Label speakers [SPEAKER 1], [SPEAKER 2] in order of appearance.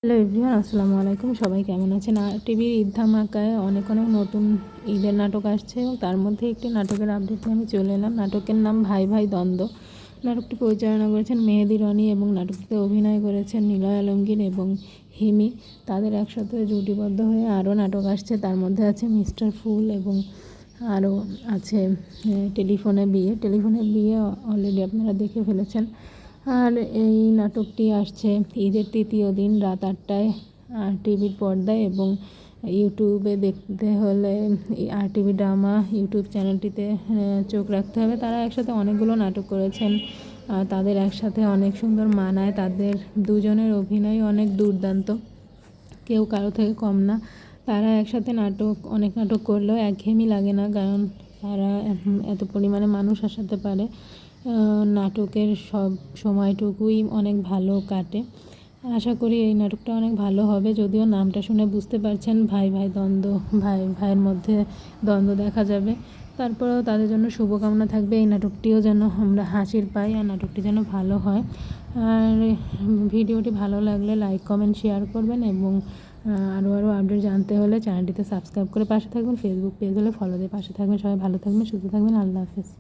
[SPEAKER 1] Hello everyone, আসসালামু আলাইকুম। সবাই কেমন আছেন? আর টিভির ঈদ ধামাকায় অনেক নতুন ঈদের নাটক আসছে এবং তার মধ্যে একটি নাটকের আপডেট নিয়ে আমি চলে এলাম। নাটকের নাম ভাই ভাই দ্বন্দ্ব। নাটকটি পরিচালনা করেছেন মেহেদী রনি এবং নাটকটিতে অভিনয় করেছেন নিলয় আলমগীর এবং হিমি। তাদের একসাথে জুটিবদ্ধ হয়ে আরও নাটক আসছে। তার মধ্যে আছে মিস্টার ফুল এবং আরও আছে টেলিফোনে বিয়ে অলরেডি আপনারা দেখে ফেলেছেন। আর এই নাটকটি আসছে ঈদের তৃতীয় দিন রাত 8টায় টিভির পর্দায় এবং ইউটিউবে দেখতে হলে RTV ড্রামা ইউটিউব চ্যানেলটিতে চোখ রাখতে হবে। তারা একসাথে অনেকগুলো নাটক করেছেন, তাদের একসাথে অনেক সুন্দর মানায়। তাদের দুজনের অভিনয় অনেক দুর্দান্ত, কেউ কারো থেকে কম না। তারা একসাথে অনেক নাটক করলেও একঘেয়েমি লাগে না, কারণ তারা এত পরিমাণে মানুষ আসাতে পারে। নাটকের সব সময়টুকুই অনেক ভালো কাটে। আশা করি এই নাটকটা অনেক ভালো হবে। যদিও নামটা শুনে বুঝতে পারছেন ভাই ভাই দ্বন্দ্ব, ভাই ভাইয়ের মধ্যে দ্বন্দ্ব দেখা যাবে। তারপরেও তাদের জন্য শুভকামনা থাকবে এই নাটকটিও যেন আমরা হাসির পাই আর নাটকটি যেন ভালো হয়। আর ভিডিওটি ভালো লাগলে লাইক কমেন্ট শেয়ার করবেন এবং আরও আপডেট জানতে হলে চ্যানেলটিতে সাবস্ক্রাইব করে পাশে থাকবেন। ফেসবুক পেজ হলে ফলো দিয়ে পাশে থাকবেন। সবাই ভালো থাকবেন, সুস্থ থাকবেন। আল্লাহ হাফেজ।